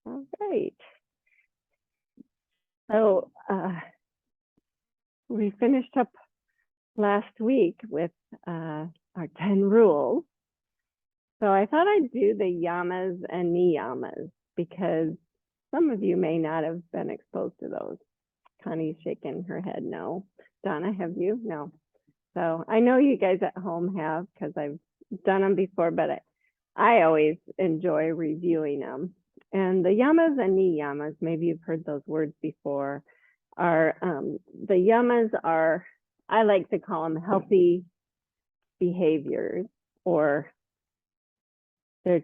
All right. So we finished up last week with our 10 rules. So I thought I'd do the yamas and niyamas because some of you may not have been exposed to those. Connie's shaking her head no. Donna, have you? No. So I know you guys at home have because I've done them before, but I always enjoy reviewing them. And the yamas and niyamas, maybe you've heard those words before, are the yamas are, I like to call them healthy behaviors, or the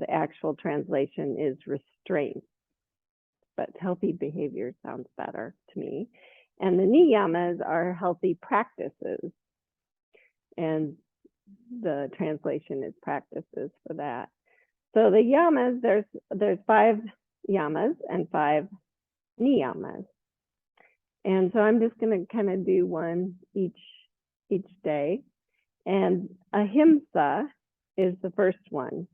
actual translation is restraint, but healthy behavior sounds better to me. And the niyamas are healthy practices, and the translation is practices for that. So the yamas, there's 5 yamas and 5 niyamas. And so I'm just going to kind of do one each day. And ahimsa is the first one,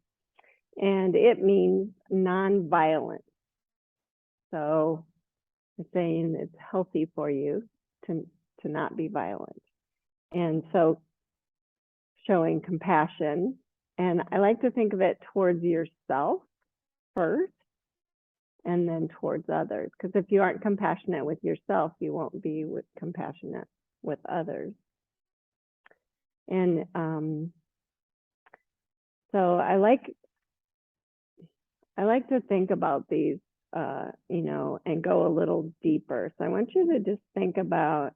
and it means non-violence. So it's saying it's healthy for you to not be violent. And so showing compassion, and I like to think of it towards yourself first and then towards others, because if you aren't compassionate with yourself, you won't be compassionate with others. And so I like to think about these, and go a little deeper. So I want you to just think about,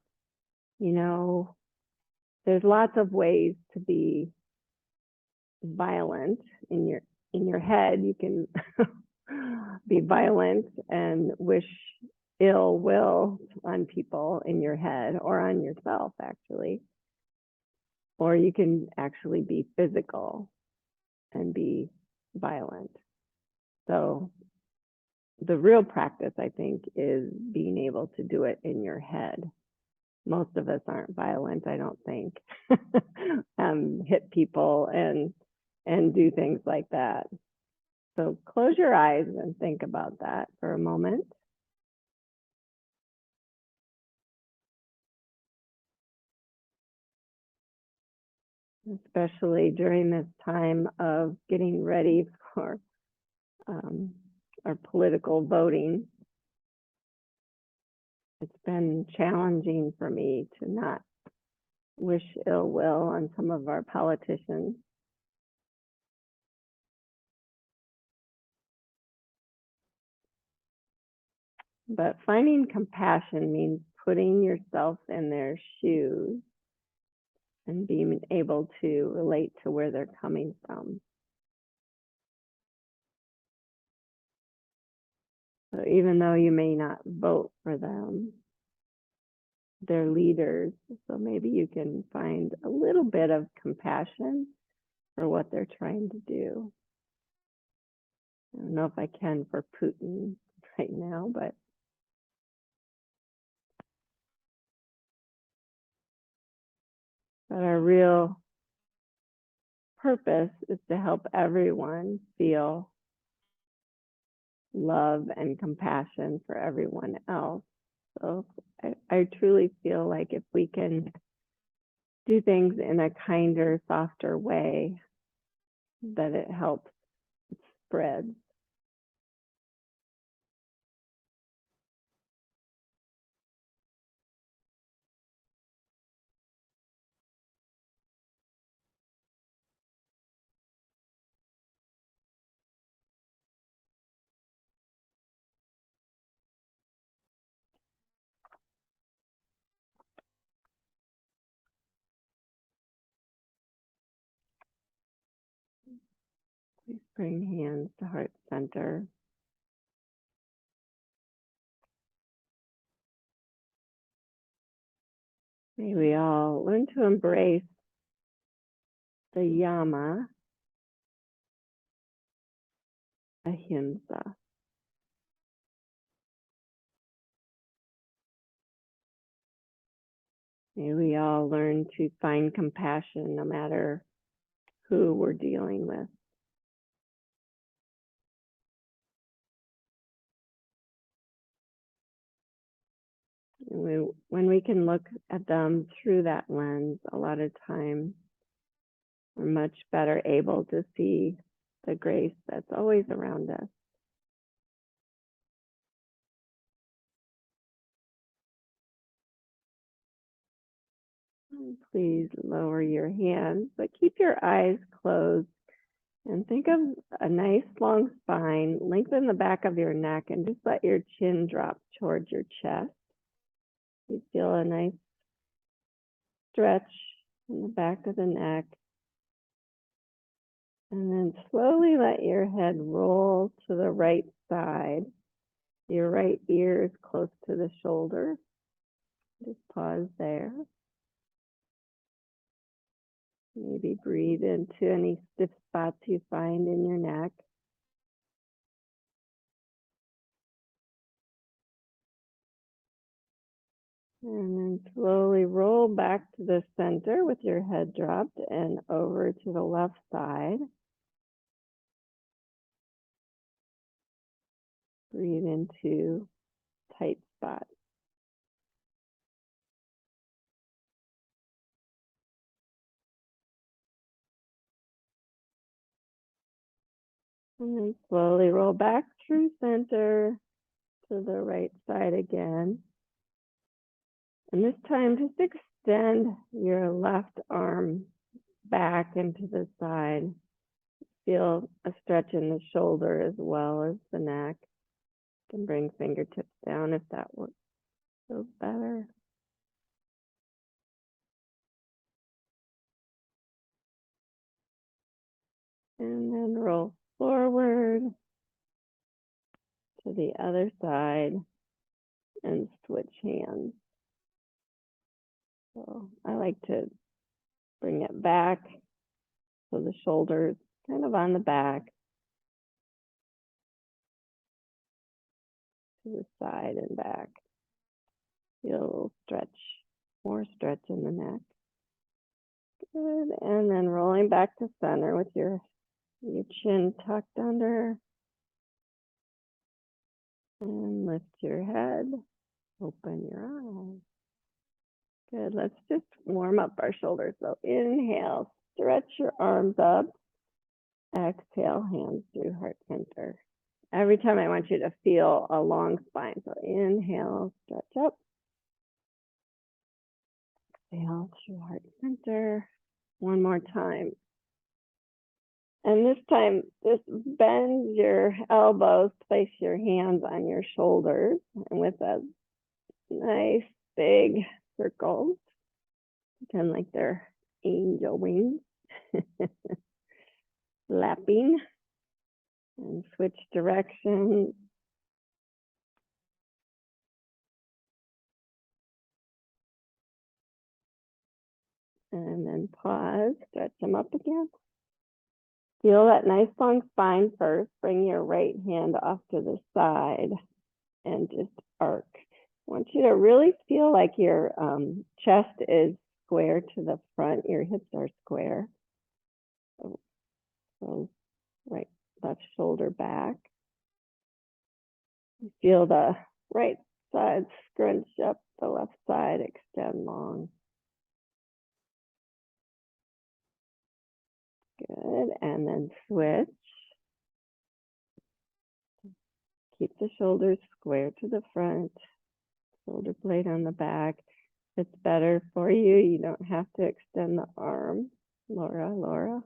there's lots of ways to be violent in your head. You can be violent and wish ill will on people in your head or on yourself, actually. Or you can actually be physical and be violent. So the real practice, I think, is being able to do it in your head. Most of us aren't violent, I don't think. Hit people and do things like that. So close your eyes and think about that for a moment. Especially during this time of getting ready for our political voting. It's been challenging for me to not wish ill will on some of our politicians. But finding compassion means putting yourself in their shoes and being able to relate to where they're coming from. So even though you may not vote for them, they're leaders. So maybe you can find a little bit of compassion for what they're trying to do. I don't know if I can for Putin right now, but our real purpose is to help everyone feel love and compassion for everyone else. So I truly feel like if we can do things in a kinder, softer way, that it helps spread. Please bring hands to heart center. May we all learn to embrace the yama, ahimsa. May we all learn to find compassion no matter who we're dealing with. And when we can look at them through that lens, a lot of times we're much better able to see the grace that's always around us. And please lower your hands, but keep your eyes closed and think of a nice long spine. Lengthen the back of your neck and just let your chin drop towards your chest. You feel a nice stretch in the back of the neck. And then slowly let your head roll to the right side. Your right ear is close to the shoulder. Just pause there. Maybe breathe into any stiff spots you find in your neck. And then slowly roll back to the center with your head dropped and over to the left side. Breathe into tight spot. And then slowly roll back through center to the right side again. And this time just extend your left arm back into the side. Feel a stretch in the shoulder as well as the neck. You can bring fingertips down if that works. Feels better. And then roll forward to the other side and switch hands. So I like to bring it back so the shoulders kind of on the back to the side and back. Feel a little stretch, more stretch in the neck. Good, and then rolling back to center with your chin tucked under. And lift your head, open your eyes. Good, let's just warm up our shoulders. So inhale, stretch your arms up. Exhale, hands through heart center. Every time I want you to feel a long spine. So inhale, stretch up. Exhale through heart center. One more time. And this time, just bend your elbows, place your hands on your shoulders, and with a nice big circle, pretend like they're angel wings, flapping, and switch directions. And then pause, stretch them up again. Feel that nice long spine first. Bring your right hand off to the side and just arc. I want you to really feel like your chest is square to the front. Your hips are square. So right, left shoulder back. Feel the right side scrunch up, the left side extend long. Good, and then switch. Keep the shoulders square to the front, shoulder blade on the back. If it's better for you, you don't have to extend the arm. Laura.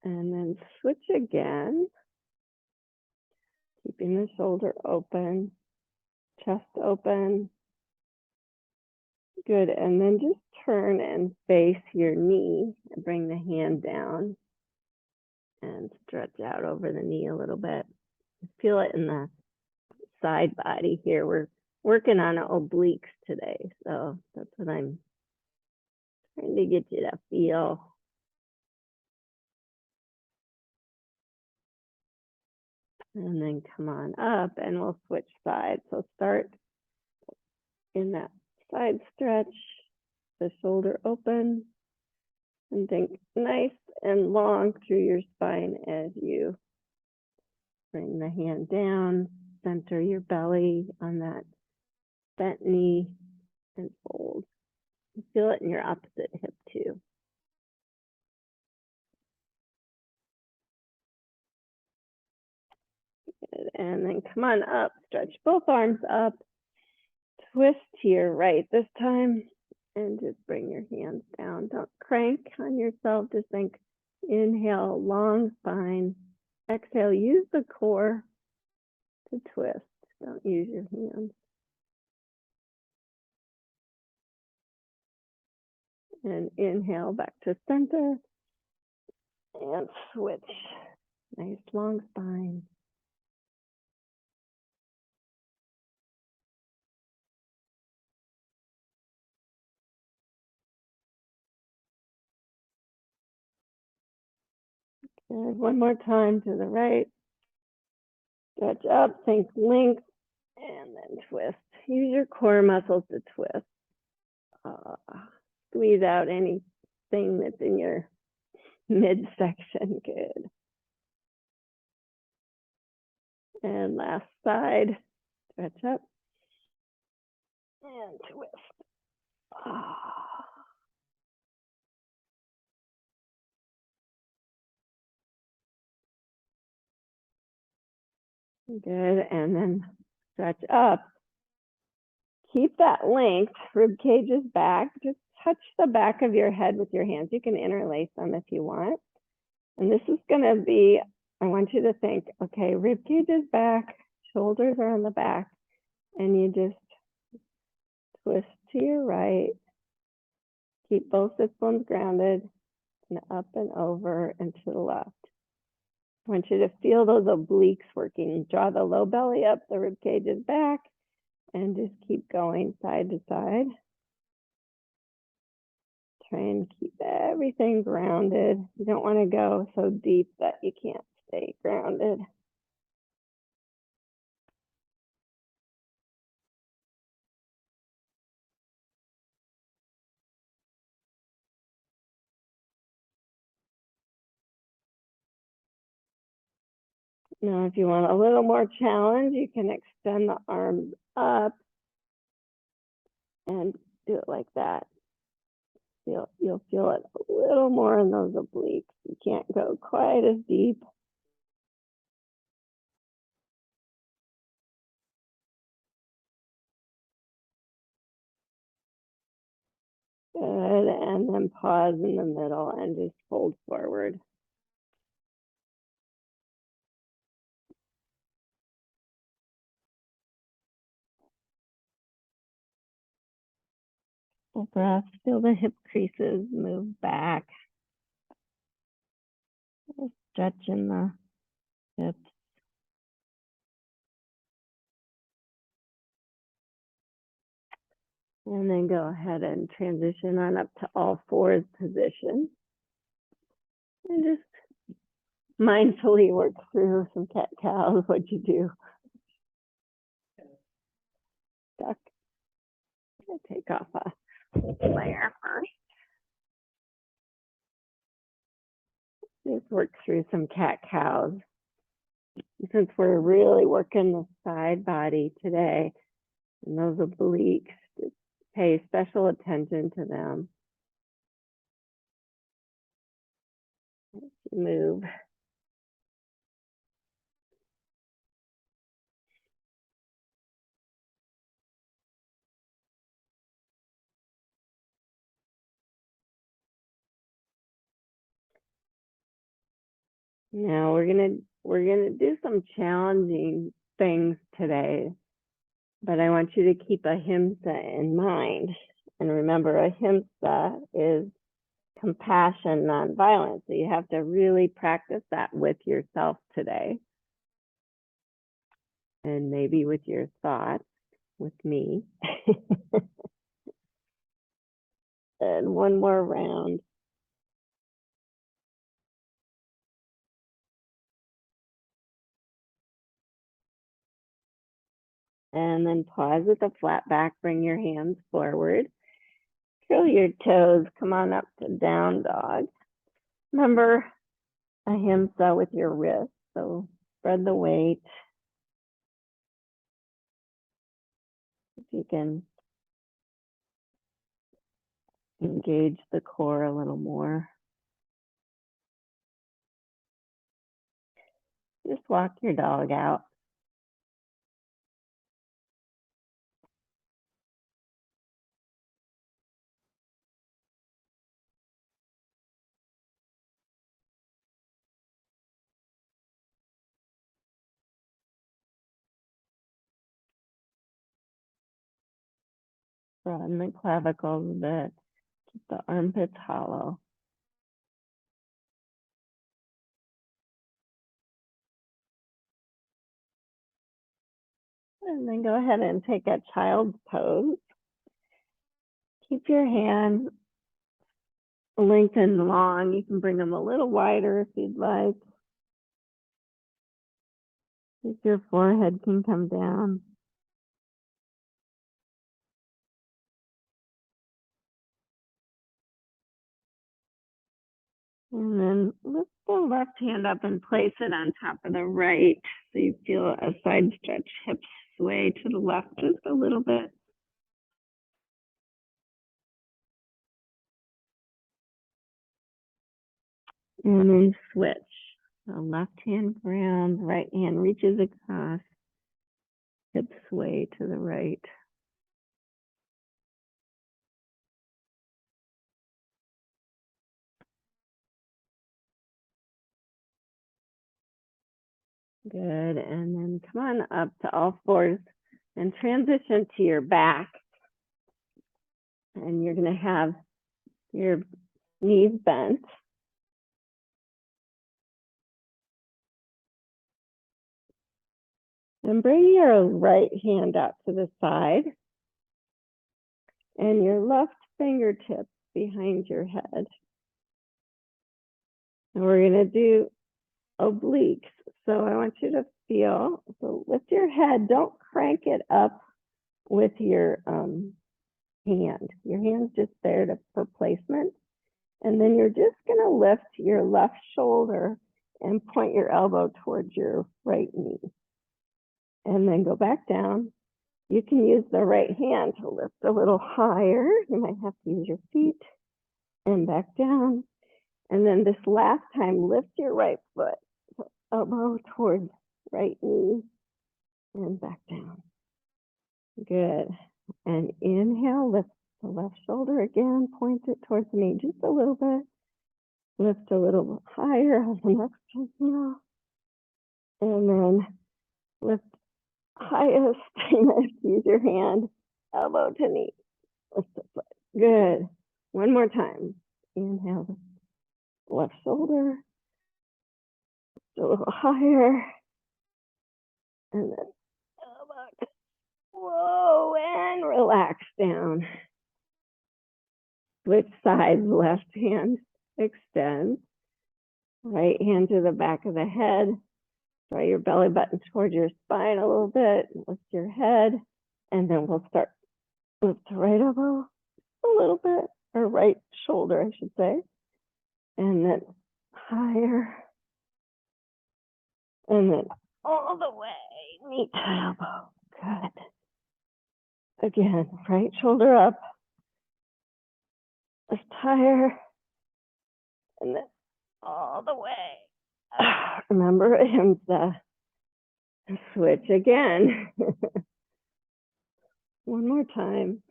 And then switch again. Keeping the shoulder open, chest open. Good, and then just turn and face your knee and bring the hand down and stretch out over the knee a little bit. Feel it in the side body here. We're working on obliques today, so that's what I'm trying to get you to feel. And then come on up and we'll switch sides. So start in that side stretch, the shoulder open, and think nice and long through your spine as you bring the hand down, center your belly on that bent knee, and fold. You feel it in your opposite hip too. Good. And then come on up, stretch both arms up, twist to your right this time, and just bring your hands down. Don't crank on yourself, just think, inhale, long spine. Exhale, use the core to twist. Don't use your hands. And inhale back to center. And switch. Nice long spine. Good. One more time to the right. Stretch up, think length, and then twist. Use your core muscles to twist. Squeeze out anything that's in your midsection. Good. And last side. Stretch up and twist. Good. And then stretch up. Keep that length. Rib cage is back. Just touch the back of your head with your hands. You can interlace them if you want. And this is going to be, I want you to think, okay, rib cage is back, shoulders are on the back, and you just twist to your right. Keep both sit bones grounded, and up and over and to the left. I want you to feel those obliques working. Draw the low belly up, the rib cage is back, and just keep going side to side. Try and keep everything grounded. You don't want to go so deep that you can't stay grounded. Now, if you want a little more challenge, you can extend the arms up and do it like that. You'll feel it a little more in those obliques. You can't go quite as deep. Good, and then pause in the middle and just fold forward. Full breath, feel the hip creases move back. Stretch in the hips. And then go ahead and transition on up to all fours position. And just mindfully work through some cat-cows, what you do. Stuck. I'm gonna take off a layer first. Just work through some cat-cows. Since we're really working the side body today, and those obliques, just pay special attention to them. Move. Now we're gonna do some challenging things today, but I want you to keep Ahimsa in mind. And remember, Ahimsa is compassion, non-violence. So you have to really practice that with yourself today. And maybe with your thoughts, with me. And one more round. And then pause with a flat back, bring your hands forward. Curl your toes, come on up to down dog. Remember Ahimsa with your wrist. So spread the weight. If you can engage the core a little more. Just walk your dog out. Broaden the clavicles a bit. Keep the armpits hollow. And then go ahead and take a child's pose. Keep your hands lengthened long. You can bring them a little wider if you'd like. If your forehead can come down. And then lift the left hand up and place it on top of the right. So you feel a side stretch, hips sway to the left just a little bit. And then switch. So left hand grounds, right hand reaches across, hips sway to the right. Good, and then come on up to all fours and transition to your back. And you're gonna have your knees bent. And bring your right hand out to the side and your left fingertips behind your head. And we're gonna do obliques. So I want you to feel, so lift your head, don't crank it up with your hand. Your hand's just there for placement. And then you're just gonna lift your left shoulder and point your elbow towards your right knee. And then go back down. You can use the right hand to lift a little higher. You might have to use your feet and back down. And then this last time, lift your right foot, elbow towards right knee and back down. Good. And inhale, lift the left shoulder again, point it towards the knee just a little bit. Lift a little higher on the next inhale. And then lift highest, use your hand, elbow to knee. Lift the foot. Good. One more time. Inhale, left shoulder, a little higher. And then elbow. Whoa, and relax down. Switch sides, left hand extend. Right hand to the back of the head. Draw your belly button towards your spine a little bit. Lift your head. And then we'll start. Lift the right elbow a little bit, or right shoulder, I should say. And then higher. And then all the way, knee to elbow. Good. Again, right shoulder up. Lift higher. And then all the way. Remember, Ahimsa. Switch again. One more time.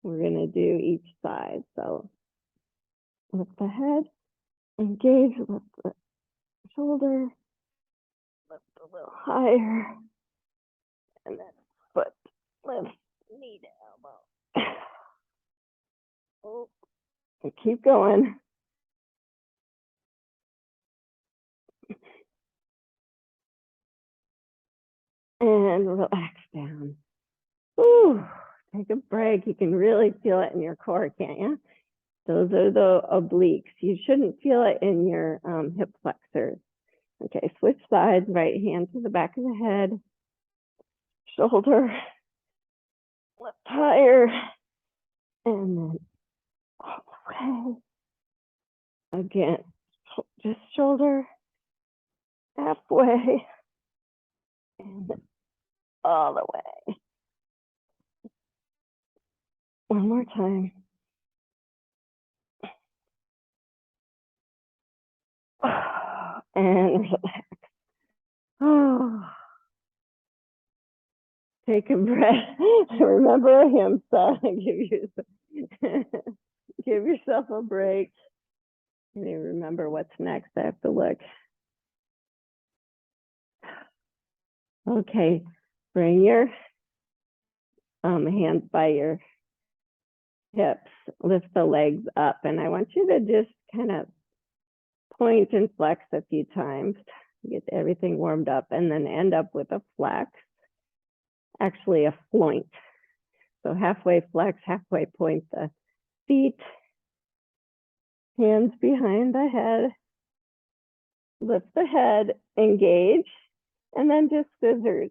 We're going to do each side. So lift the head, engage, lift the shoulder, lift a little higher, and then foot, lift, knee to elbow. Oh, and keep going. And relax down. Ooh, take a break. You can really feel it in your core, can't you? Those are the obliques. You shouldn't feel it in your hip flexors. Okay, switch sides, right hand to the back of the head, shoulder, lift higher, and then all the way. Again, just shoulder halfway and all the way. One more time. And relax. Oh. Take a breath. Remember Ahimsa. Give yourself a break. And remember what's next. I have to look. Okay, bring your hands by your hips. Lift the legs up, and I want you to just kind of point and flex a few times. Get everything warmed up, and then end up with a flex. Actually, a floint. So halfway flex, halfway point the feet. Hands behind the head. Lift the head, engage, and then just scissors.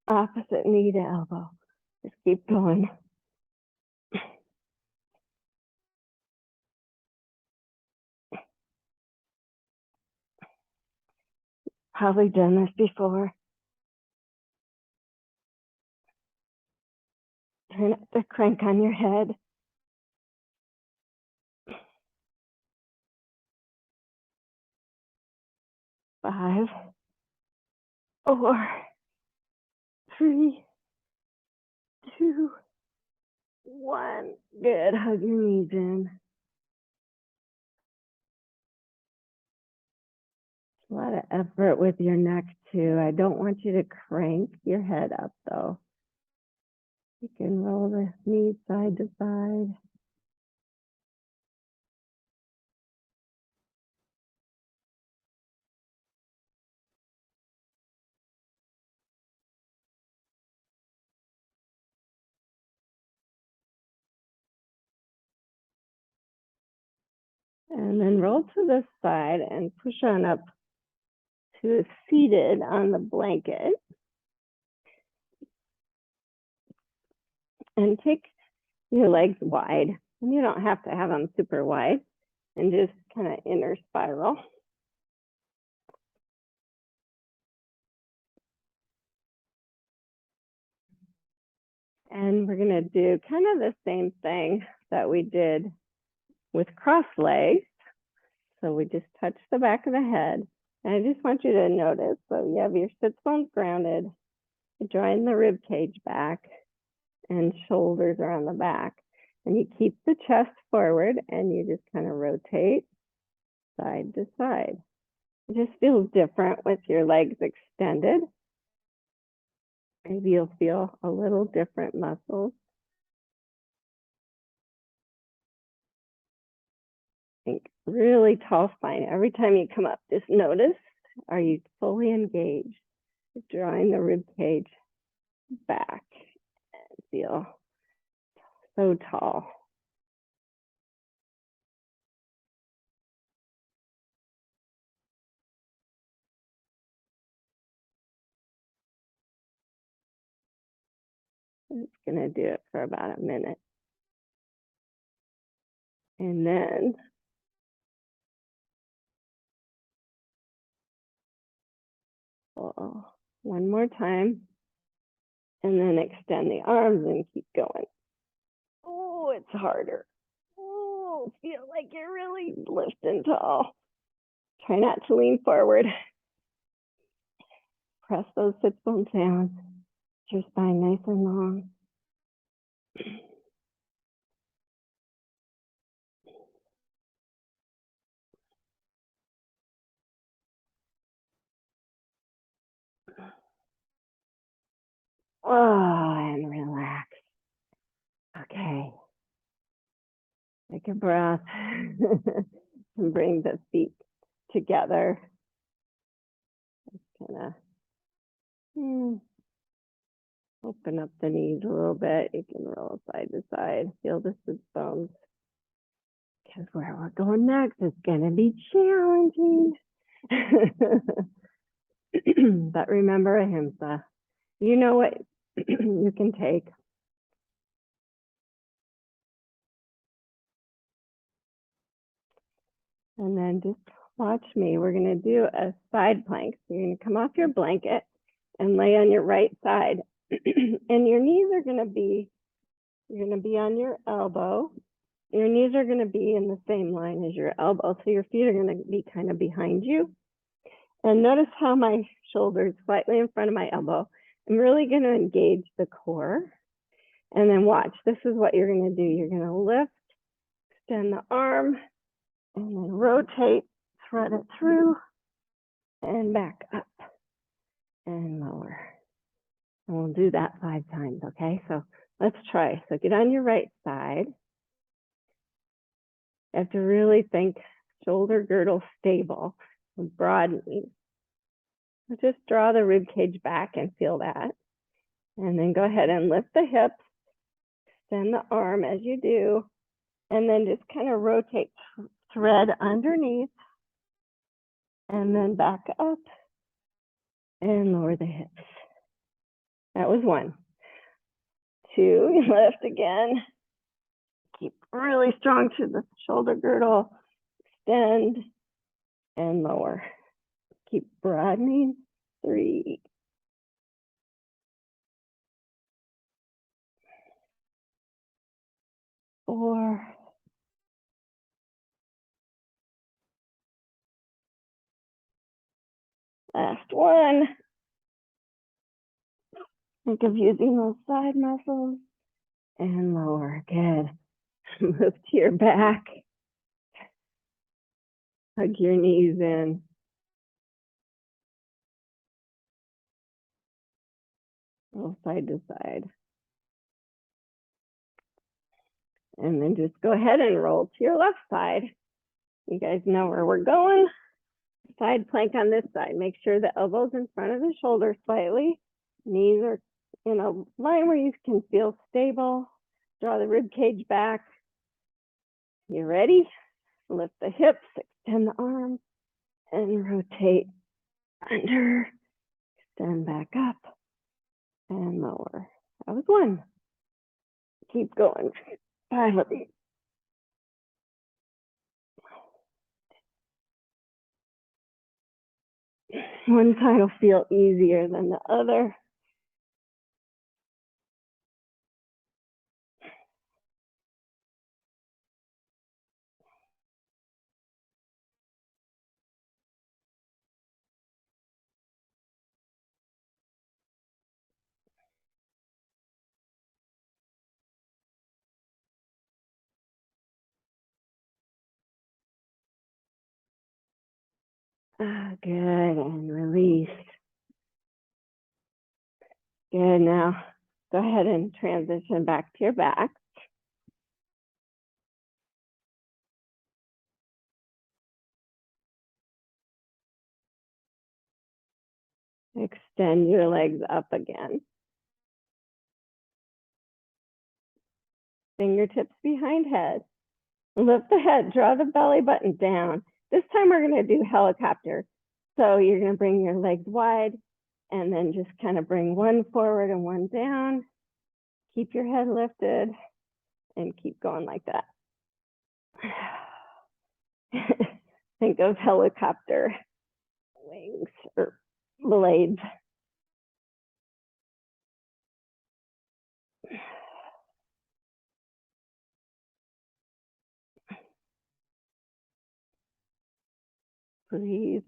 Opposite knee to elbow. Just keep going. Probably done this before. Turn up the crank on your head. Five, 4, 3, 2, 1. Good. Hug your knees in. A lot of effort with your neck too. I don't want you to crank your head up though. You can roll the knees side to side. And then roll to the side and push on up to seated on the blanket. And take your legs wide. And you don't have to have them super wide. And just kind of inner spiral. And we're going to do kind of the same thing that we did with cross legs. So we just touch the back of the head. And I just want you to notice, so you have your sits bones grounded, drawing the rib cage back, and shoulders are on the back. And you keep the chest forward, and you just kind of rotate side to side. It just feels different with your legs extended. Maybe you'll feel a little different muscles. Think really tall spine. Every time you come up, just notice, are you fully engaged? Drawing the rib cage back and feel so tall. It's gonna do it for about a minute. And then one more time. And then extend the arms and keep going. Oh, it's harder. Oh, feel like you're really lifting tall. Try not to lean forward. Press those sits bones down. Your spine nice and long. Oh, and relax. Okay. Take a breath and bring the feet together. Just kind of open up the knees a little bit. You can roll side to side. Feel the sit bones. Because where we're going next is going to be challenging. But remember Ahimsa. You know what you can take. And then just watch me. We're going to do a side plank. So you're going to come off your blanket and lay on your right side. And your knees are going to be, you're going to be on your elbow. Your knees are going to be in the same line as your elbow. So your feet are going to be kind of behind you. And notice how my shoulder is slightly in front of my elbow. I'm really going to engage the core. And then watch, this is what you're going to do. You're going to lift, extend the arm, and then rotate, thread it through, and back up and lower. And we'll do that 5 times, okay? So let's try. So get on your right side. You have to really think shoulder girdle stable, broadening. So just draw the rib cage back and feel that. And then go ahead and lift the hips, extend the arm as you do, and then just kind of rotate, thread underneath, and then back up and lower the hips. That was 1. 2, lift again. Keep really strong to the shoulder girdle, extend and lower. Keep broadening. 3. 4. Last 1. Think of using those side muscles and lower. Good. Move to your back. Hug your knees in. Roll side to side. And then just go ahead and roll to your left side. You guys know where we're going. Side plank on this side. Make sure the elbows in front of the shoulder slightly. Knees are in a line where you can feel stable. Draw the rib cage back. You ready? Lift the hips, extend the arms, and rotate under. Extend back up and lower. That was 1. Keep going. 5 of these. One side will feel easier than the other. Good, and release. Good, now go ahead and transition back to your back. Extend your legs up again. Fingertips behind head. Lift the head, draw the belly button down. This time we're going to do helicopter. So you're going to bring your legs wide and then just kind of bring one forward and one down. Keep your head lifted and keep going like that. Think of helicopter wings or blades. Breathe.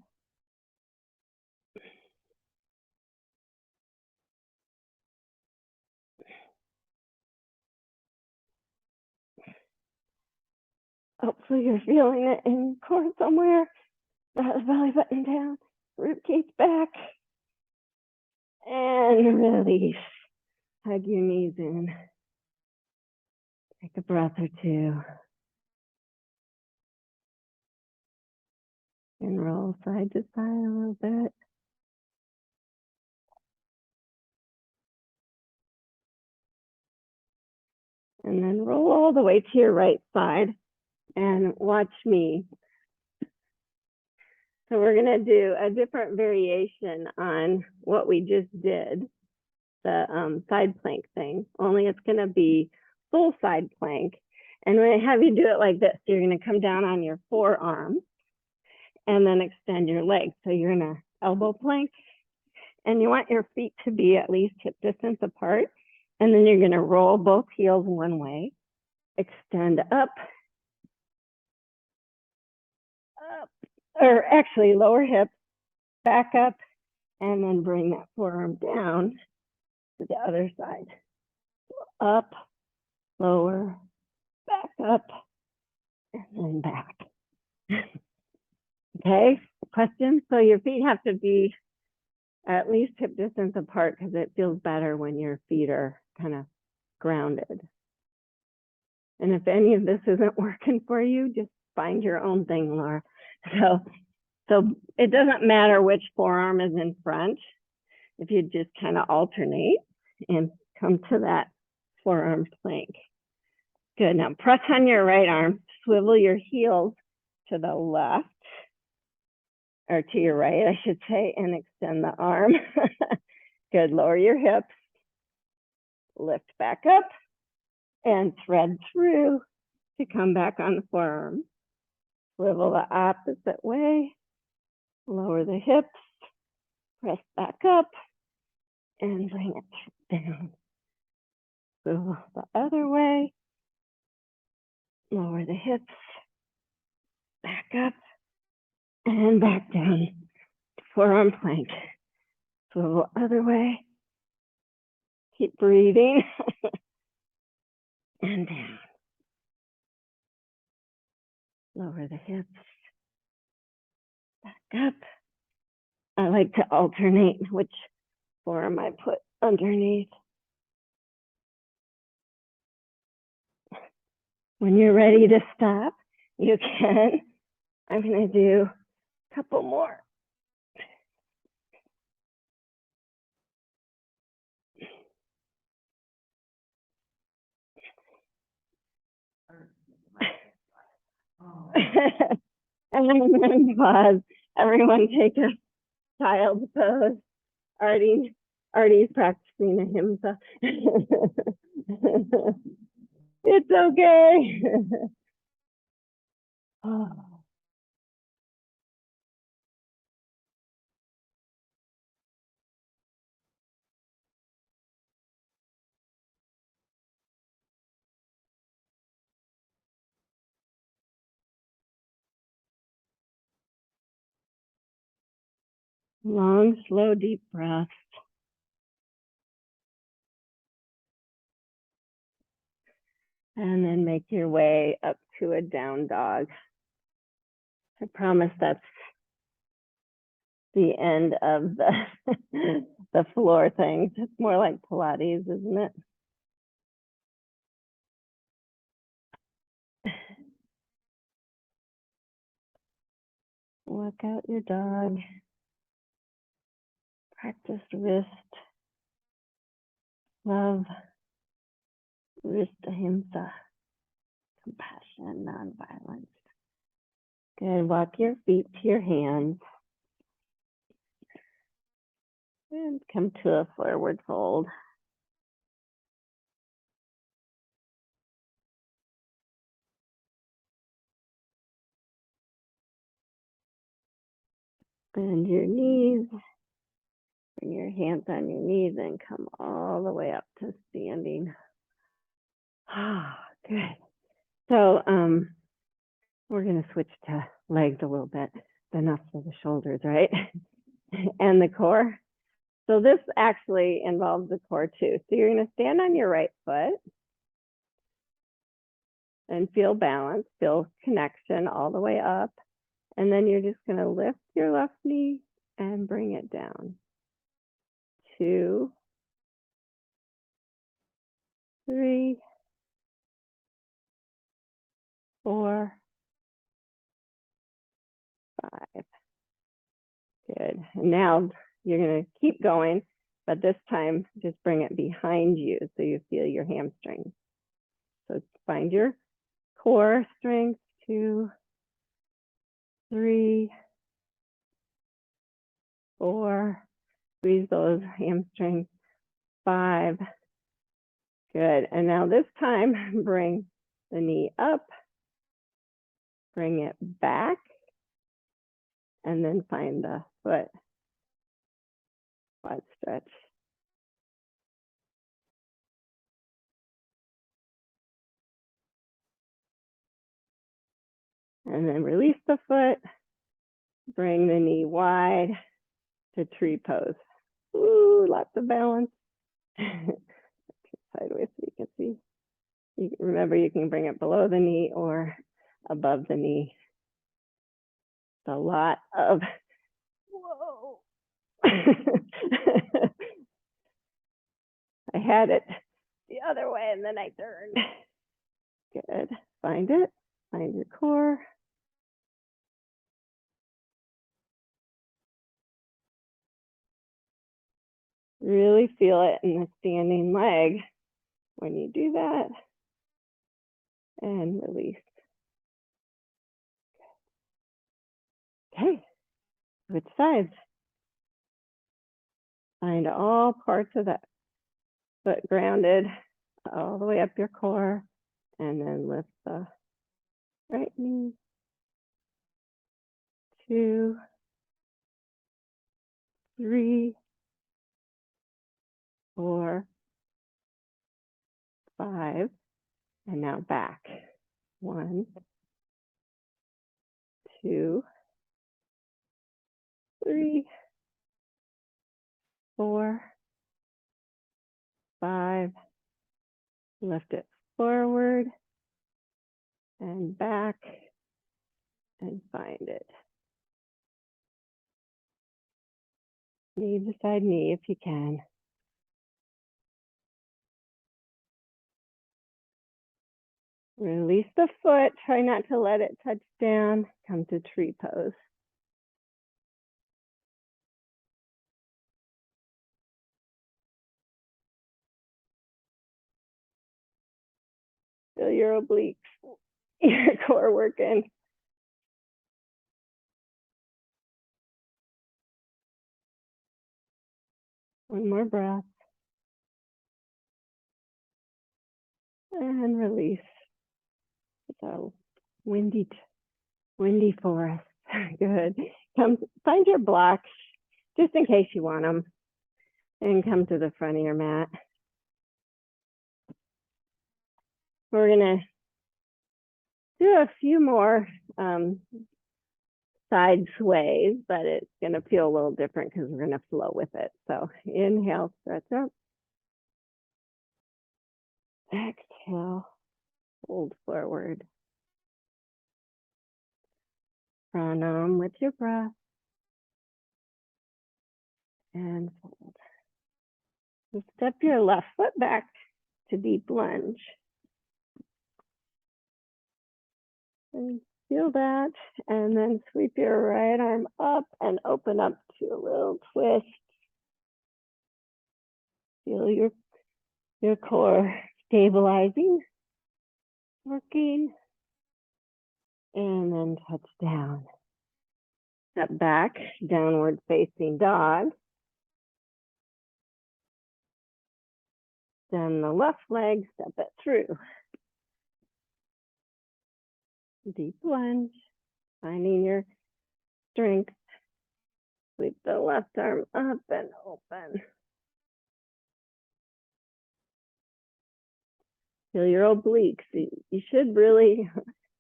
Hopefully you're feeling it in your core somewhere. Draw the belly button down, rib cage back, and release. Hug your knees in. Take a breath or 2. And roll side to side a little bit. And then roll all the way to your right side and watch me. So we're going to do a different variation on what we just did, the side plank thing, only it's going to be full side plank. And when I have you do it like this, you're going to come down on your forearm and then extend your legs. So you're in a elbow plank, and you want your feet to be at least hip distance apart. And then you're going to roll both heels one way, extend up, or actually lower hip, back up, and then bring that forearm down to the other side. Up, lower, back up, and then back. Okay, question? So your feet have to be at least hip distance apart because it feels better when your feet are kind of grounded. And if any of this isn't working for you, just find your own thing, Laura. So it doesn't matter which forearm is in front. If you just kind of alternate and come to that forearm plank. Good. Now press on your right arm, swivel your heels to the left, or to your right, I should say, and extend the arm. Good. Lower your hips, lift back up, and thread through to come back on the forearm. Swivel the opposite way, lower the hips, press back up, and bring it down. Swivel the other way, lower the hips, back up, and back down. Forearm plank. Swivel other way. Keep breathing. And down. Lower the hips. Back up. I like to alternate which forearm I put underneath. When you're ready to stop, you can. I'm going to do a couple more. And then pause. Everyone take a child's pose. Artie's practicing Ahimsa. It's okay. Oh. Long, slow, deep breath. And then make your way up to a down dog. I promise that's the end of the floor things. It's more like Pilates, isn't it? Work out your dog. Practice wrist. Love. Wrist Ahimsa. Compassion, nonviolence. Good. Walk your feet to your hands. And come to a forward fold. Bend your knees. Bring your hands on your knees and come all the way up to standing. Ah, good. So we're going to switch to legs a little bit. Enough for the shoulders, right? And the core. So this actually involves the core too. So you're going to stand on your right foot and feel balance, feel connection all the way up. And then you're just going to lift your left knee and bring it down. 2, 3, 4, 5. Good. And now you're going to keep going, but this time just bring it behind you so you feel your hamstrings. So find your core strength. 2, 3, 4. Squeeze those hamstrings. 5. Good. And now this time, bring the knee up. Bring it back. and then find the foot quad stretch. And then release the foot, bring the knee wide to tree pose. Ooh, lots of balance. Sideways so you can see. Remember, you can bring it below the knee or above the knee. It's a lot of, whoa. I had it the other way and then I turned. Good. Find it. Find your core. Really feel it in the standing leg when you do that. And release. Okay. Switch sides. Find all parts of that foot grounded all the way up your core. And then lift the right knee. 2, 3, 4, 5, and now back. 1, 2, 3, 4, 5. Lift it forward and back and find it. Knee to side knee if you can. Release the foot. Try not to let it touch down. Come to tree pose. Feel your obliques, your core working. One more breath. And release. It's a windy forest. Good. Come find your blocks, just in case you want them. And come to the front of your mat. We're gonna do a few more side sways, but it's gonna feel a little different because we're gonna flow with it. So inhale, stretch up. Exhale, fold forward. Pranam with your breath. And fold. So step your left foot back to deep lunge. And feel that. And then sweep your right arm up and open up to a little twist. Feel your core stabilizing, working. And then touch down. Step back, downward facing dog. Then the left leg, step it through. Deep lunge, finding your strength. Sweep the left arm up and open. Feel your obliques. You should really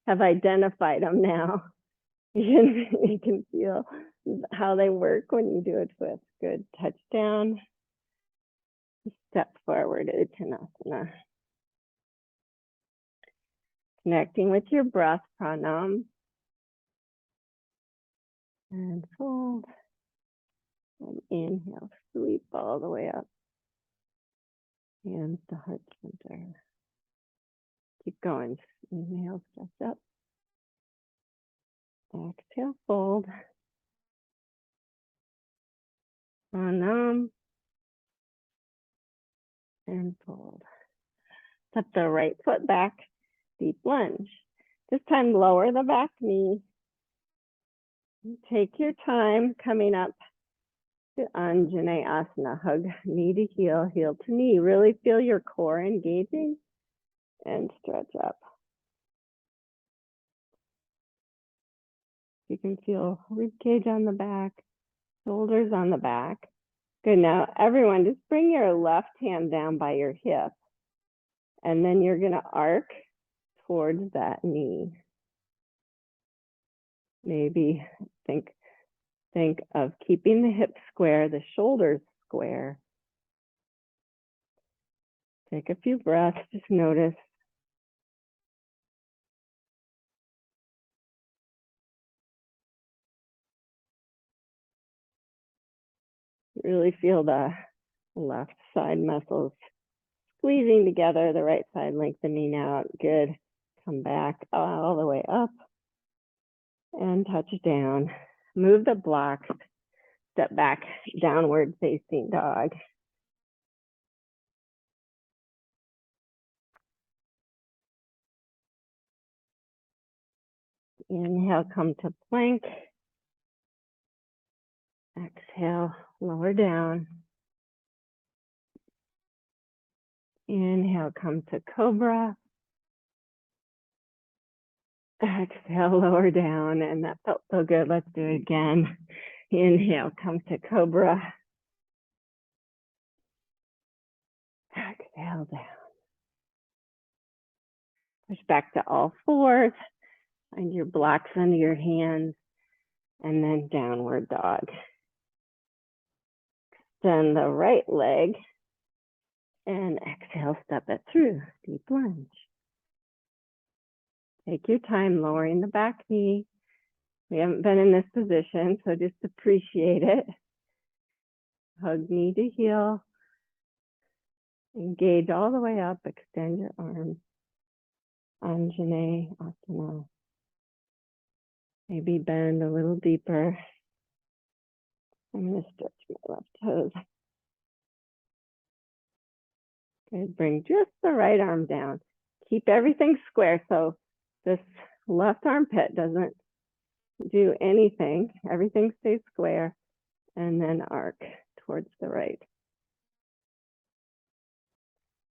have identified them now. You can feel how they work when you do a twist. Good. Touch down. Step forward, Uttanasana. Connecting with your breath, pranam. And fold. And inhale, sweep all the way up. Hands to heart center. Keep going. Inhale, stretch up. Exhale, fold. Pranam. And fold. Step the right foot back, deep lunge. This time, lower the back knee. Take your time coming up to Anjaneyasana. Hug knee to heel, heel to knee. Really feel your core engaging and stretch up. You can feel rib cage on the back, shoulders on the back. Good. Now, everyone, just bring your left hand down by your hip, and then you're going to arc towards that knee. Maybe think of keeping the hips square, the shoulders square. Take a few breaths, just notice. Really feel the left side muscles squeezing together, the right side lengthening out. Good. Come back all the way up and touch down. Move the blocks. Step back, downward facing dog. Inhale, come to plank. Exhale, lower down. Inhale, come to cobra. Exhale, lower down. And that felt so good. Let's do it again. Inhale, come to cobra. Exhale down. Push back to all fours. Find your blocks under your hands. And then downward dog. Extend the right leg. And exhale, step it through. Deep lunge. Take your time lowering the back knee. We haven't been in this position, so just appreciate it. Hug knee to heel. Engage all the way up. Extend your arms. Anjane Asana. Maybe bend a little deeper. I'm going to stretch my left toes. Good. Bring just the right arm down. Keep everything square so this left armpit doesn't do anything. Everything stays square. And then arc towards the right.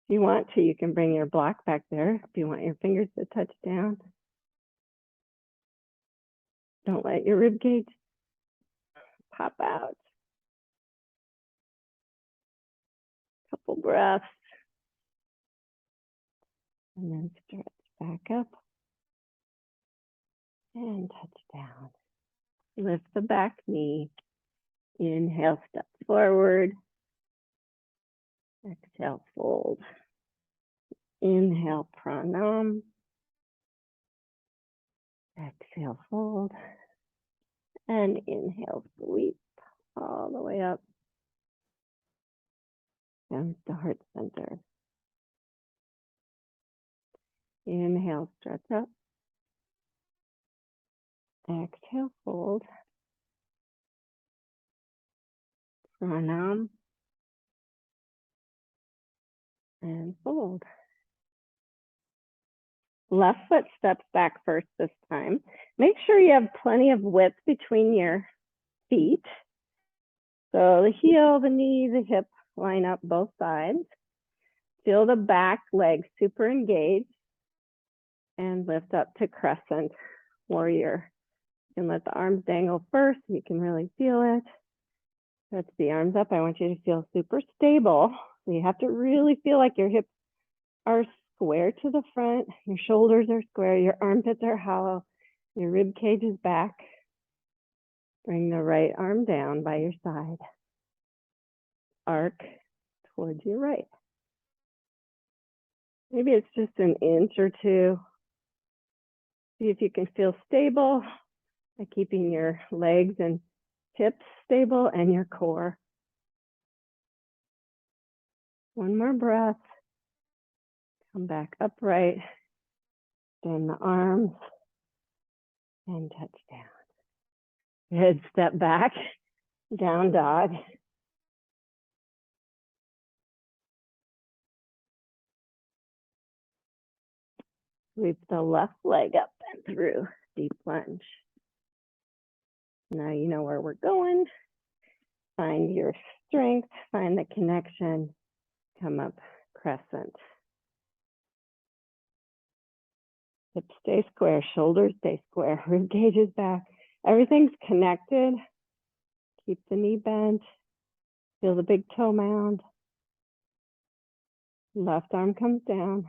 If you want to, you can bring your block back there. If you want your fingers to touch down. Don't let your rib cage pop out. Couple breaths. And then stretch back up. And touch down. Lift the back knee. Inhale, step forward. Exhale, fold. Inhale, pranam. Exhale, fold. And inhale, sweep all the way up. Down to heart center. Inhale, stretch up. Exhale, fold. Pranam. And fold. Left foot steps back first this time. Make sure you have plenty of width between your feet. So the heel, the knee, the hip line up both sides. Feel the back leg super engaged. And lift up to crescent warrior. You can let the arms dangle first. You can really feel it. Stretch the arms up. I want you to feel super stable. So you have to really feel like your hips are square to the front. Your shoulders are square. Your armpits are hollow. Your rib cage is back. Bring the right arm down by your side. Arc towards your right. Maybe it's just an inch or two. See if you can feel stable by keeping your legs and hips stable and your core. One more breath. Come back upright. Bend the arms and touch down. Good. Step back. Down dog. Sweep the left leg up and through. Deep lunge. Now you know where we're going. Find your strength. Find the connection. Come up crescent. Hips stay square. Shoulders stay square. Rib cage is back. Everything's connected. Keep the knee bent. Feel the big toe mound. Left arm comes down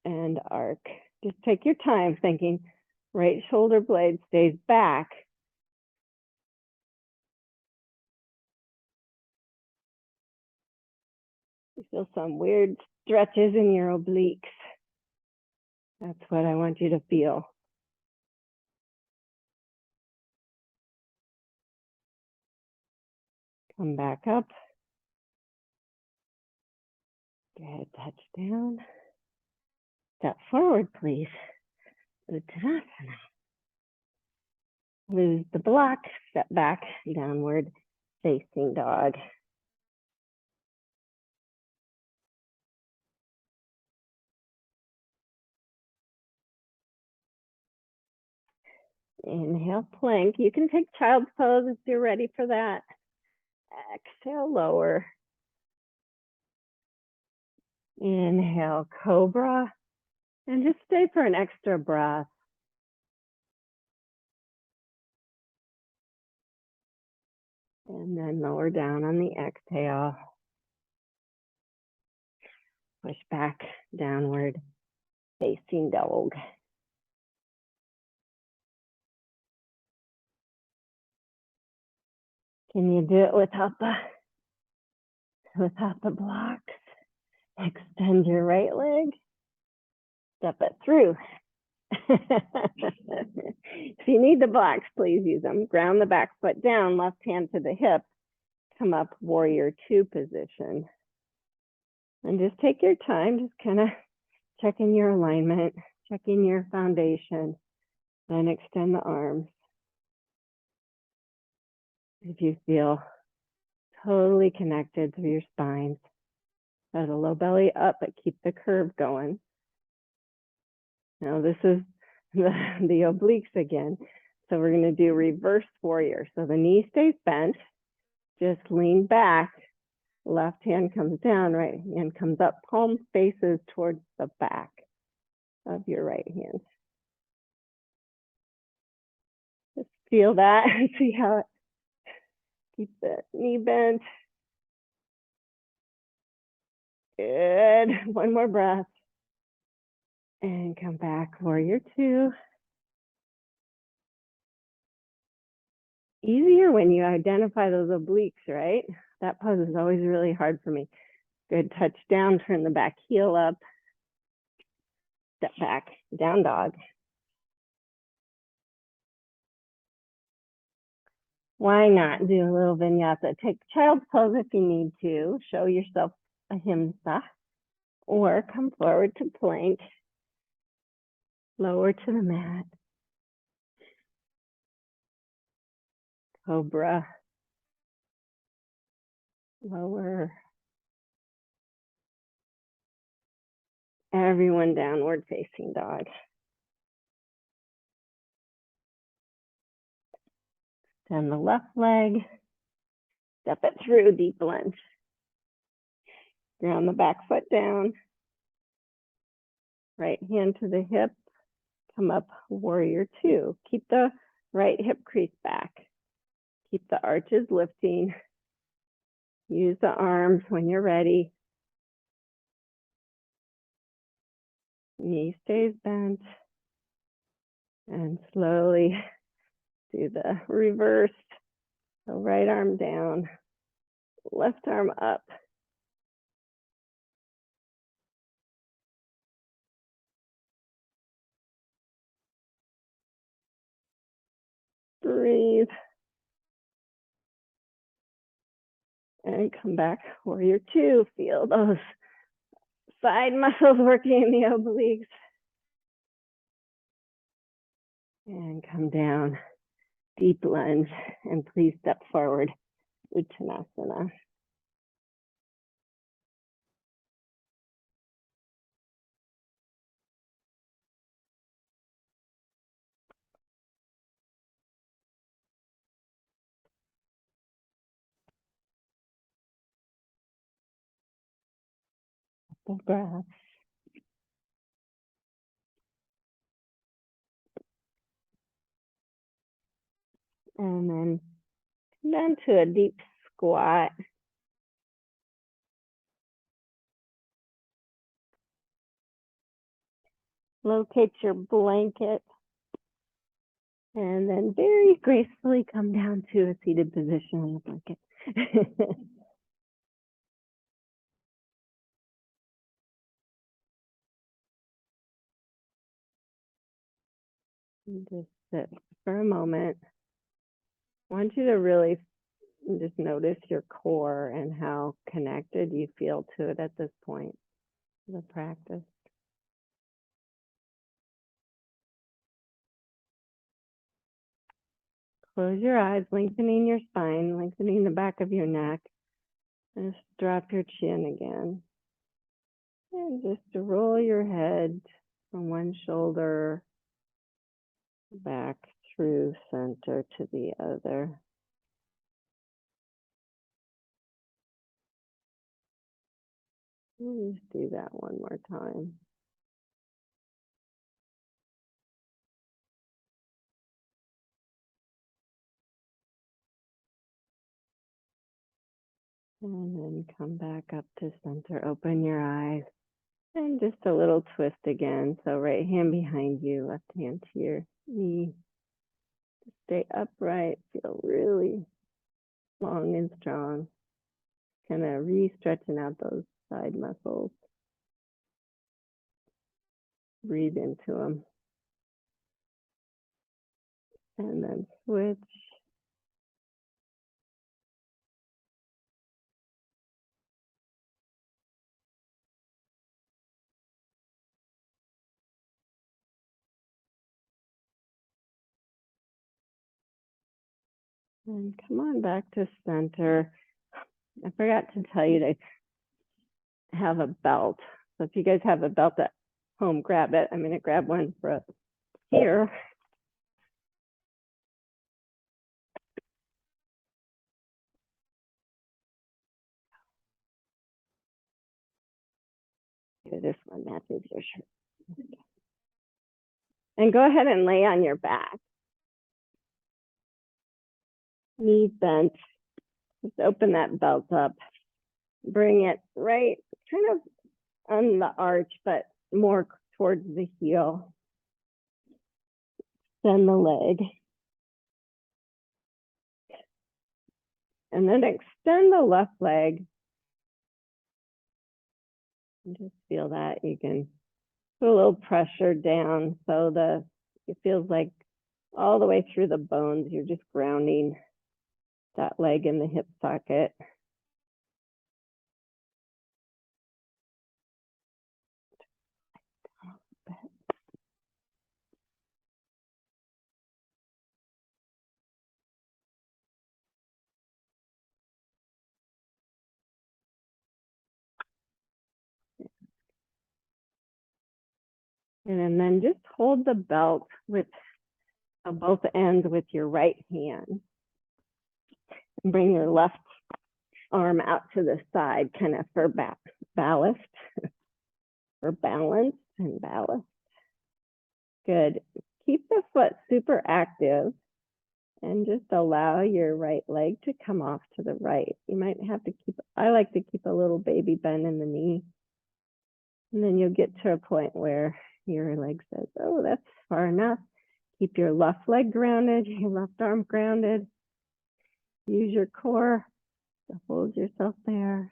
and arc. Just take your time thinking right shoulder blade stays back. You feel some weird stretches in your obliques. That's what I want you to feel. Come back up. Good, touch down. Step forward, please. Uttanasana. Lose the block, step back, downward facing dog. Inhale, plank. You can take child's pose if you're ready for that. Exhale, lower. Inhale, cobra. And just stay for an extra breath. And then lower down on the exhale. Push back, downward, facing dog. Can you do it without the blocks? Extend your right leg. Step it through. If you need the blocks, please use them. Ground the back foot down, left hand to the hip. Come up, warrior two position. And just take your time, just kind of checking your alignment, checking your foundation, then extend the arms. If you feel totally connected through your spine, let the low belly up, but keep the curve going. Now this is the obliques again. So we're going to do reverse warrior. So the knee stays bent, just lean back, left hand comes down, right hand comes up, palm faces towards the back of your right hand. Just feel that and see how it keeps the knee bent. Good. One more breath. And come back, warrior two. Easier when you identify those obliques, right? That pose is always really hard for me. Good, touch down, turn the back heel up. Step back, down dog. Why not do a little vinyasa? Take child's pose if you need to. Show yourself Ahimsa. Or come forward to plank. Lower to the mat. Cobra. Lower. Everyone downward facing dog. Extend the left leg. Step it through, deep lunge. Ground the back foot down. Right hand to the hip. Come up, warrior two. Keep the right hip crease back. Keep the arches lifting. Use the arms when you're ready. Knee stays bent. And slowly do the reverse. So right arm down, left arm up. Breathe. And come back, warrior two. Feel those side muscles working in the obliques. And come down, deep lunge, and please step forward, Uttanasana. Full breath. And then come down to a deep squat. Locate your blanket. And then very gracefully come down to a seated position on the blanket. And just sit for a moment. I want you to really just notice your core and how connected you feel to it at this point of the practice. Close your eyes, lengthening your spine, lengthening the back of your neck. And just drop your chin again. And just to roll your head from one shoulder back through center to the other. Let's do that one more time. And then come back up to center. Open your eyes. And just a little twist again. So right hand behind you, left hand to your knee. Stay upright. Feel really long and strong. Kind of re-stretching out those side muscles. Breathe into them. And then switch. And come on back to center. I forgot to tell you to have a belt. So if you guys have a belt at home, grab it. I'm going to grab one for us here. This one matches your shirt. And go ahead and lay on your back. Knees bent. Just open that belt up. Bring it right kind of on the arch, but more towards the heel. Extend the leg. And then extend the left leg. And just feel that. You can put a little pressure down so it feels like all the way through the bones, you're just grounding that leg in the hip socket. And then just hold the belt with both ends with your right hand. And bring your left arm out to the side, kind of for ballast, for balance and ballast. Good. Keep the foot super active and just allow your right leg to come off to the right. You might have to I like to keep a little baby bend in the knee. And then you'll get to a point where your leg says, oh, that's far enough. Keep your left leg grounded, your left arm grounded. Use your core to hold yourself there.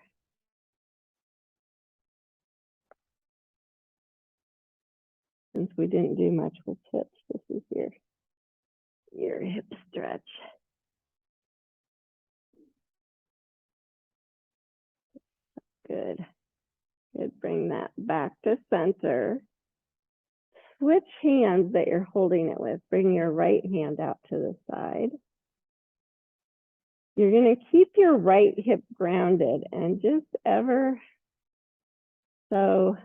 Since we didn't do much with hips, this is your hip stretch. Good. Good. Bring that back to center. Switch hands that you're holding it with. Bring your right hand out to the side. You're going to keep your right hip grounded and just ever so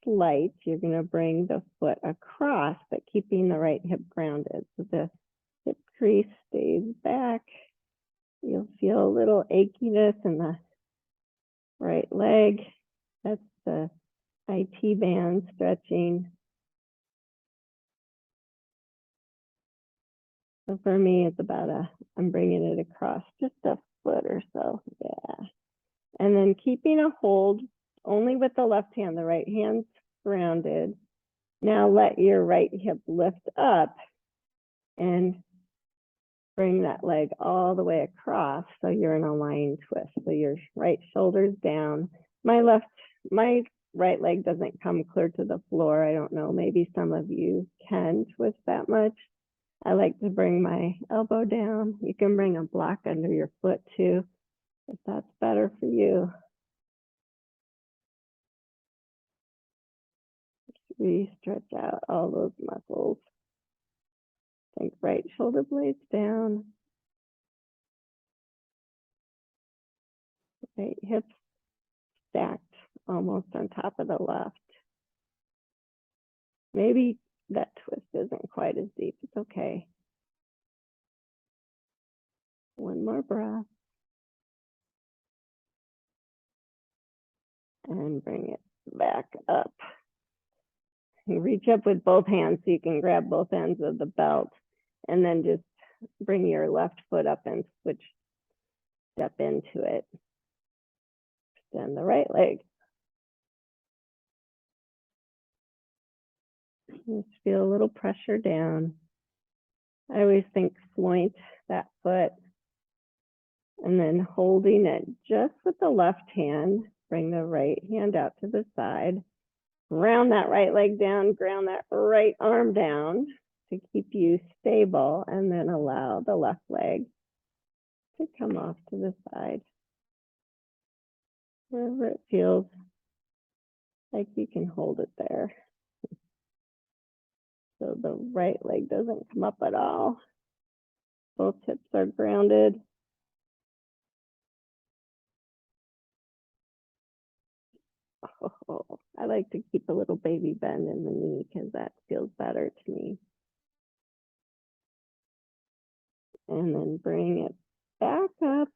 slight, you're going to bring the foot across, but keeping the right hip grounded. So the hip crease stays back. You'll feel a little achiness in the right leg. That's the IT band stretching. So for me, it's about I'm bringing it across just a foot or so. Yeah. And then keeping a hold only with the left hand, the right hand's grounded. Now let your right hip lift up and bring that leg all the way across so you're in a lying twist. So your right shoulder's down. My right leg doesn't come clear to the floor. I don't know, maybe some of you can twist that much. I like to bring my elbow down. You can bring a block under your foot too, if that's better for you. We stretch out all those muscles. Think right shoulder blades down. Right hips stacked almost on top of the left. Maybe that twist isn't quite as deep. It's okay. One more breath. And bring it back up. You reach up with both hands so you can grab both ends of the belt. And then just bring your left foot up and switch, step into it. Extend the right leg. Just feel a little pressure down. I always think point that foot and then holding it just with the left hand, bring the right hand out to the side, round that right leg down, ground that right arm down to keep you stable, and then allow the left leg to come off to the side. Wherever it feels like you can hold it there. So the right leg doesn't come up at all. Both hips are grounded. Oh, I like to keep a little baby bend in the knee because that feels better to me. And then bring it back up.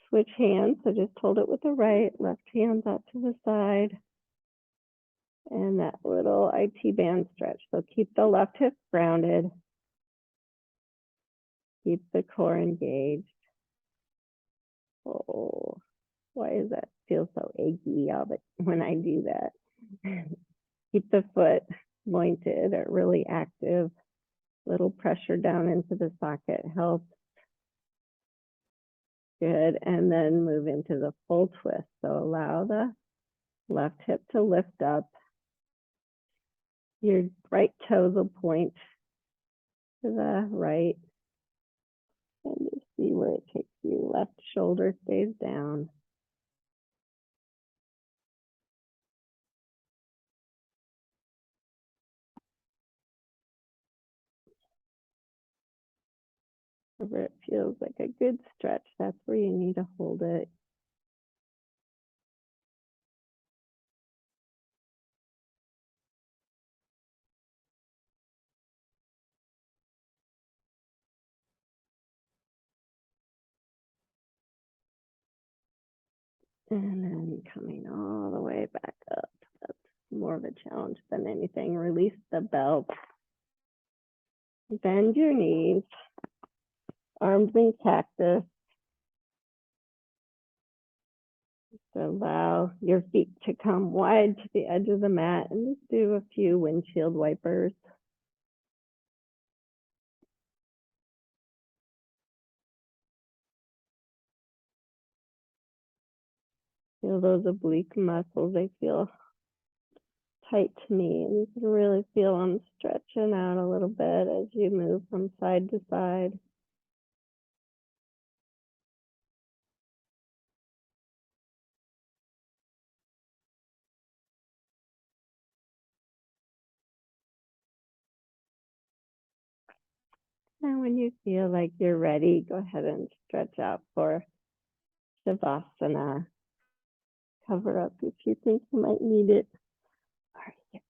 Switch hands, so just hold it with the right, left hand's out to the side. And that little IT band stretch. So keep the left hip grounded. Keep the core engaged. Oh, why does that feel so achy when I do that? Keep the foot pointed or really active. Little pressure down into the socket helps. Good, and then move into the full twist. So allow the left hip to lift up. Your right toes will point to the right. And just see where it takes you. Left shoulder stays down. Wherever it feels like a good stretch, that's where you need to hold it. And then coming all the way back up. That's more of a challenge than anything. Release the belt. Bend your knees. Arms in cactus. So allow your feet to come wide to the edge of the mat and just do a few windshield wipers. Feel those oblique muscles, they feel tight to me, and you can really feel them stretching out a little bit as you move from side to side. And when you feel like you're ready, go ahead and stretch out for Shavasana. Cover up if you think you might need it. All right.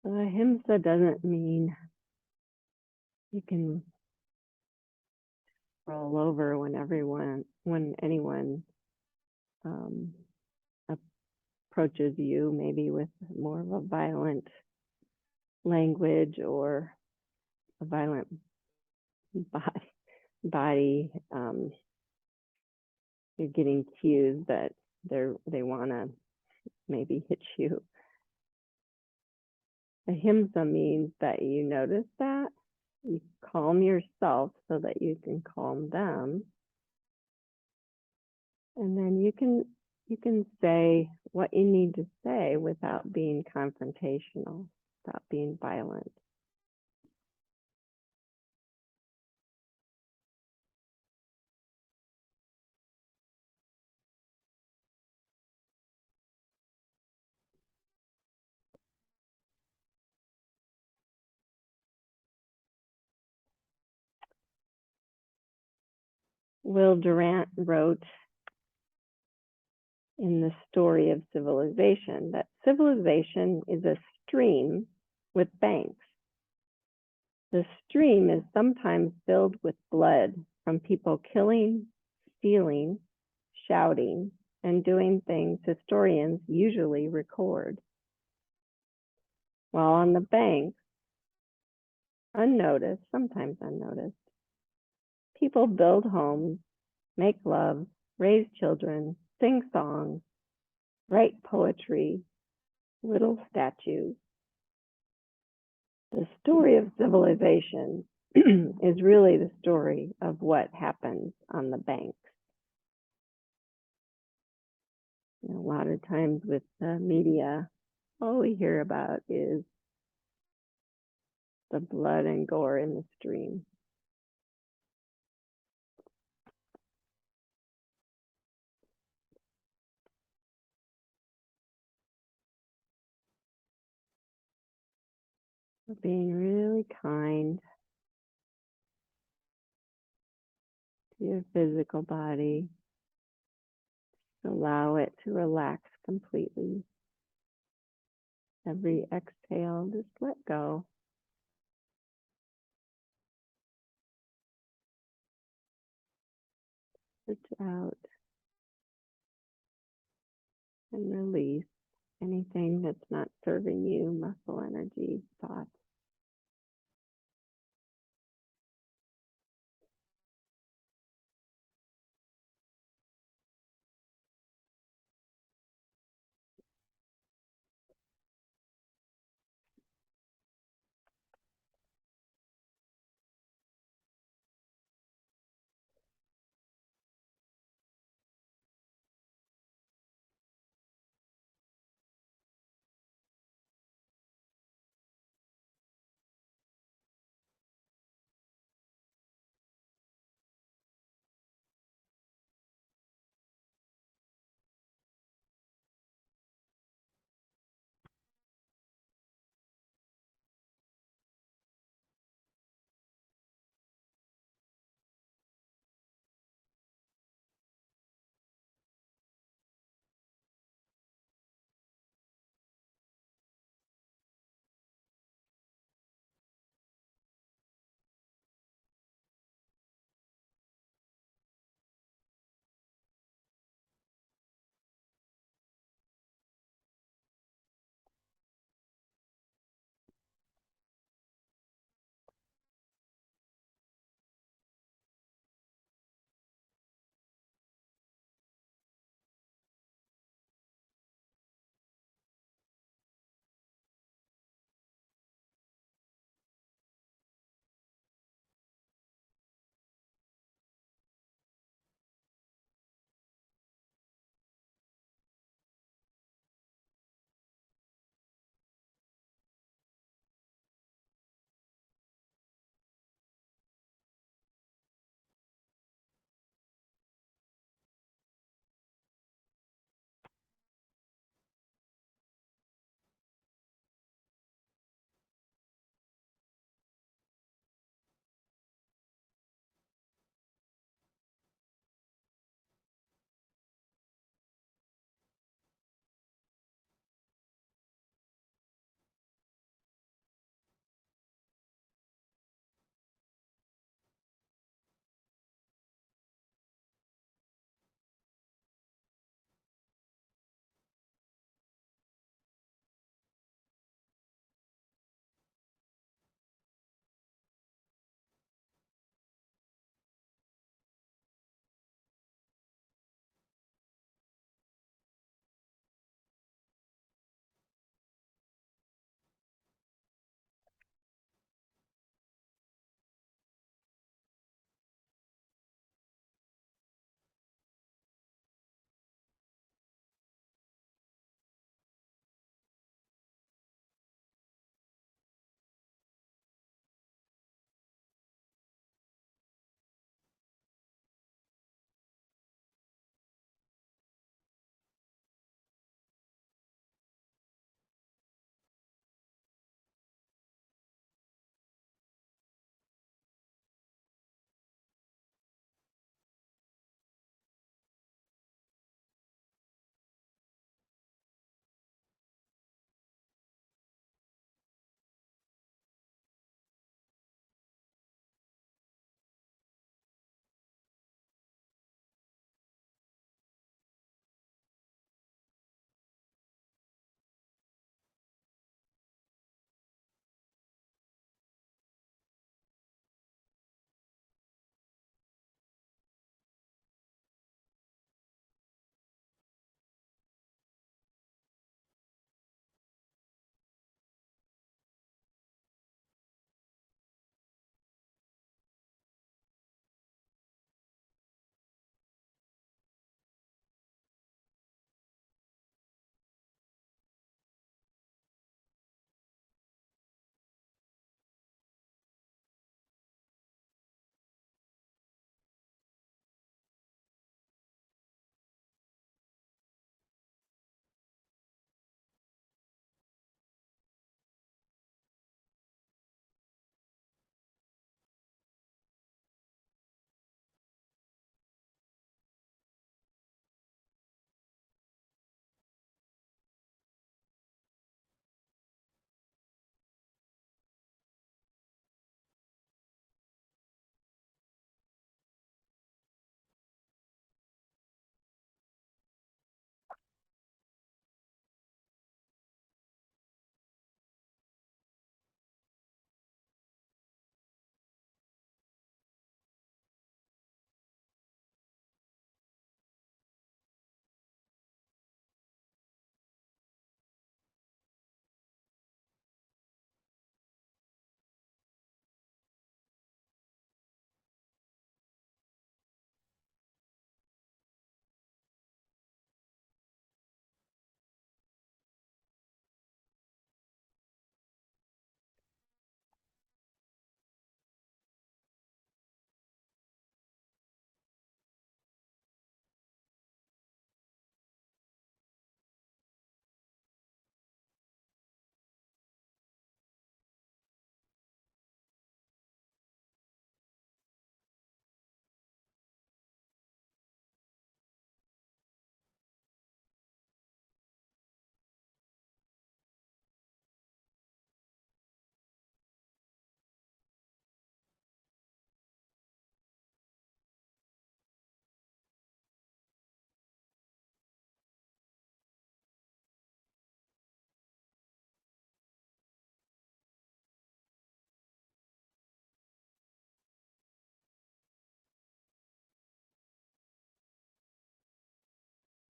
Ahimsa doesn't mean you can roll over when anyone um, approaches you, maybe with more of a violent language or a violent body. You're getting cues that they want to maybe hit you. Ahimsa means that you notice that, you calm yourself so that you can calm them, and then you can say what you need to say without being confrontational, without being violent. Will Durant wrote in the story of civilization that civilization is a stream with banks. The stream is sometimes filled with blood from people killing, stealing, shouting, and doing things historians usually record. While on the banks, unnoticed, sometimes unnoticed, people build homes, make love, raise children, sing songs, write poetry, little statues. The story of civilization is really the story of what happens on the banks. A lot of times with the media, all we hear about is the blood and gore in the stream. So being really kind to your physical body, allow it to relax completely. Every exhale, just let go. Switch out and release anything that's not serving you, muscle energy, thoughts.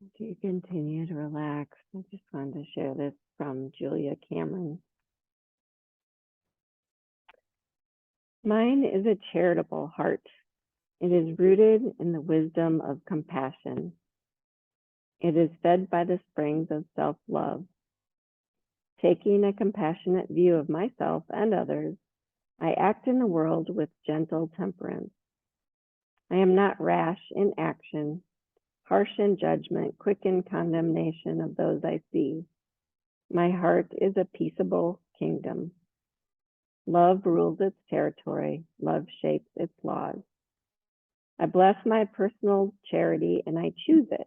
As you continue to relax, I just wanted to share this from Julia Cameron. Mine is a charitable heart. It is rooted in the wisdom of compassion. It is fed by the springs of self-love. Taking a compassionate view of myself and others, I act in the world with gentle temperance. I am not rash in action, harsh in judgment, quick in condemnation of those I see. My heart is a peaceable kingdom. Love rules its territory. Love shapes its laws. I bless my personal charity and I choose it.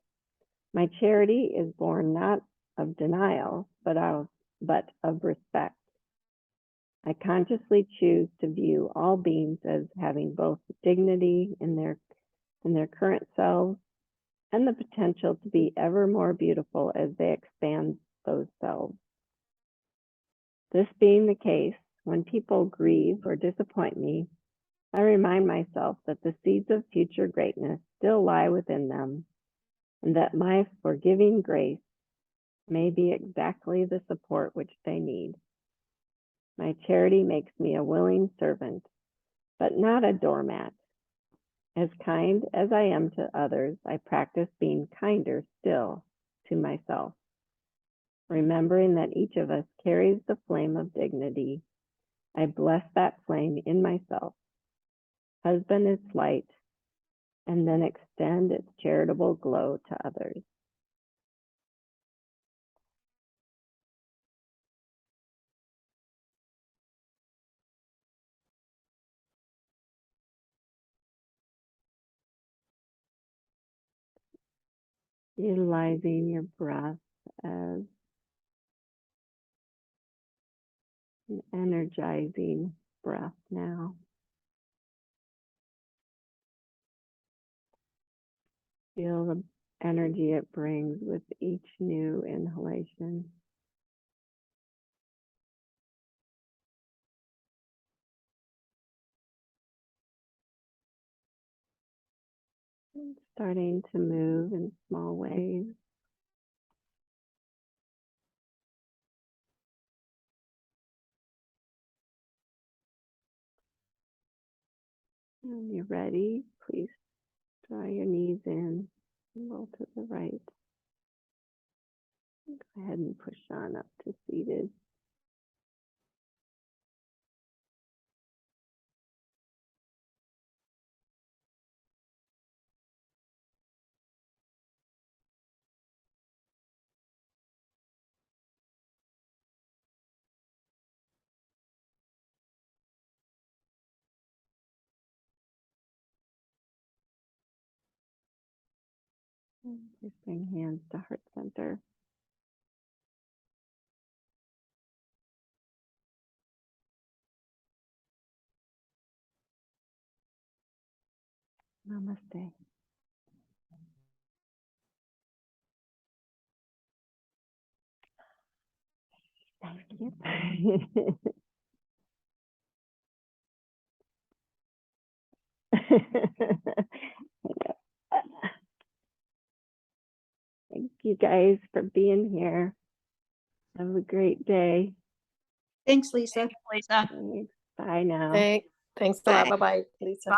My charity is born not of denial, but of respect. I consciously choose to view all beings as having both dignity in their current selves and the potential to be ever more beautiful as they expand those selves. This being the case, when people grieve or disappoint me, I remind myself that the seeds of future greatness still lie within them, and that my forgiving grace may be exactly the support which they need. My charity makes me a willing servant, but not a doormat. As kind as I am to others, I practice being kinder still to myself, remembering that each of us carries the flame of dignity. I bless that flame in myself, husband its light, and then extend its charitable glow to others. Utilizing your breath as an energizing breath now. Feel the energy it brings with each new inhalation. And starting to move in small ways. When you're ready, please draw your knees in, roll to the right. Go ahead and push on up to seated. Just bring hands to heart center. Namaste. Thank you. Thank you guys for being here. Have a great day. Thanks, Lisa. Lisa. Thanks. Bye now. Thanks a lot. Bye-bye, Lisa.